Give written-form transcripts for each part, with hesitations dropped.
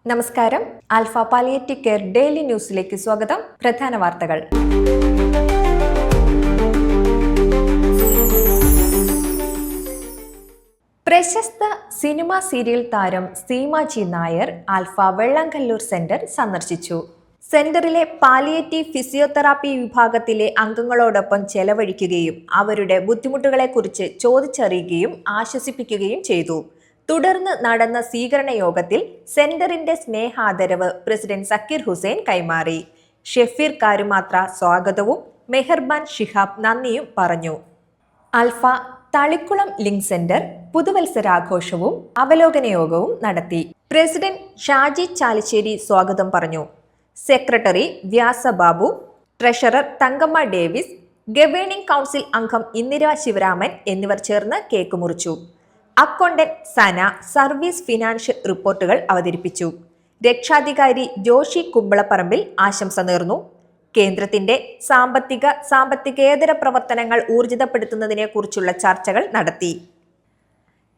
നമസ്കാരം. Alpha palliative care daily ന്യൂസിലേക്ക് സ്വാഗതം. പ്രധാന വാർത്തകൾ. പ്രശസ്ത സിനിമാ സീരിയൽ താരം സീമാജി നായർ ആൽഫ വെള്ളാങ്കല്ലൂർ സെന്റർ സന്ദർശിച്ചു. സെന്ററിലെ പാലിയേറ്റീവ് ഫിസിയോതെറാപ്പി വിഭാഗത്തിലെ അംഗങ്ങളോടൊപ്പം ചെലവഴിക്കുകയും അവരുടെ ബുദ്ധിമുട്ടുകളെക്കുറിച്ച് ചോദിച്ചറിയുകയും ആശ്വസിപ്പിക്കുകയും ചെയ്തു. തുടർന്ന് നടന്ന സ്വീകരണ യോഗത്തിൽ സെന്ററിന്റെ സ്നേഹാദരവ് പ്രസിഡന്റ് സക്കീർ ഹുസൈൻ കൈമാറി. ഷെഫീർ കാരുമാത്ര സ്വാഗതവും മെഹർബാൻ ഷിഹാബ് നന്ദിയും പറഞ്ഞു. ആൽഫ തളിക്കുളം ലിങ്ക് സെന്റർ പുതുവത്സരാഘോഷവും അവലോകന യോഗവും നടത്തി. പ്രസിഡന്റ് ഷാജി ചാലിശ്ശേരി സ്വാഗതം പറഞ്ഞു. Secretary Vyasababu, treasurer Thankamma Davis, governing council അംഗം ഇന്ദിര ശിവരാമൻ എന്നിവർ ചേർന്ന് കേക്ക് മുറിച്ചു. അക്കൗണ്ടന്റ് സന സർവീസ് ഫിനാൻഷ്യൽ റിപ്പോർട്ടുകൾ അവതരിപ്പിച്ചു. രക്ഷാധികാരി ജോഷി കുമ്പളപ്പറമ്പിൽ ആശംസ നേർന്നു. കേന്ദ്രത്തിന്റെ സാമ്പത്തികേതര പ്രവർത്തനങ്ങൾ ഊർജിതപ്പെടുത്തുന്നതിനെ കുറിച്ചുള്ള ചർച്ചകൾ നടത്തി.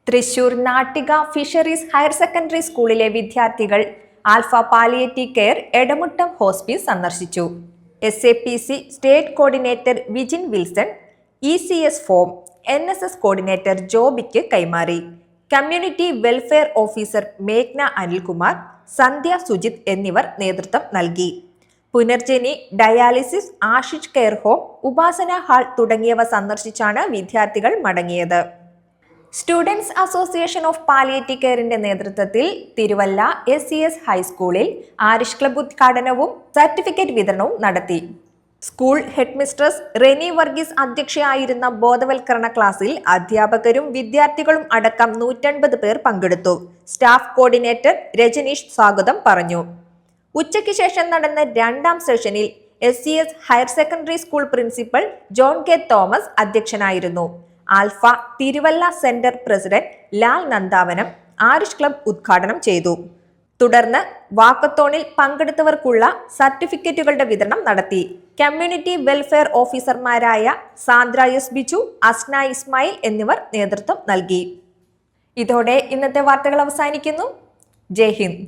Thrissur Nattika fisheries higher secondary സ്കൂളിലെ വിദ്യാർത്ഥികൾ Alpha palliative care Edamuttam hospice സന്ദർശിച്ചു. SAPC state coordinator Vijin Wilson ECS form NSS coordinator ജോബിക്ക് കൈമാറി. കമ്മ്യൂണിറ്റി വെൽഫെയർ ഓഫീസർ മേഘ്ന അനിൽകുമാർ, സന്ധ്യ സുജിത് എന്നിവർ നേതൃത്വം നൽകി. Punarjani, dialysis, Ashish care home, Upasana hall തുടങ്ങിയവ സന്ദർശിച്ചാണ് വിദ്യാർത്ഥികൾ മടങ്ങിയത്. സ്റ്റുഡൻസ് അസോസിയേഷൻ ഓഫ് പാലിയേറ്റീവ് കെയറിന്റെ നേതൃത്വത്തിൽ തിരുവല്ല SES ഹൈസ്കൂളിൽ ആരിഷ് ക്ലബ് ഉദ്ഘാടനവും സർട്ടിഫിക്കറ്റ് വിതരണവും നടത്തി. School headmistress Reni Varghese അധ്യക്ഷയായിരുന്ന ബോധവൽക്കരണ ക്ലാസ്സിൽ അധ്യാപകരും വിദ്യാർത്ഥികളും അടക്കം 150 പേർ പങ്കെടുത്തു. സ്റ്റാഫ് കോർഡിനേറ്റർ രജനീഷ് സ്വാഗതം പറഞ്ഞു. ഉച്ചയ്ക്ക് ശേഷം നടന്ന രണ്ടാം സെഷനിൽ SES higher secondary school principal John K Thomas അധ്യക്ഷനായിരുന്നു. Alpha Thiruvalla centre president Lal Nandavanam Arish club ഉദ്ഘാടനം ചെയ്തു. തുടർന്ന് വാക്കത്തോണിൽ പങ്കെടുത്തവർക്കുള്ള സർട്ടിഫിക്കറ്റുകളുടെ വിതരണം നടത്തി. കമ്മ്യൂണിറ്റി വെൽഫെയർ ഓഫീസർമാരായ സാന്ദ്ര S ബിജു, അസ്ന ഇസ്മായിൽ എന്നിവർ നേതൃത്വം നൽകി. ഇതോടെ ഇന്നത്തെ വാർത്തകൾ അവസാനിക്കുന്നു. ജയ് ഹിന്ദ്.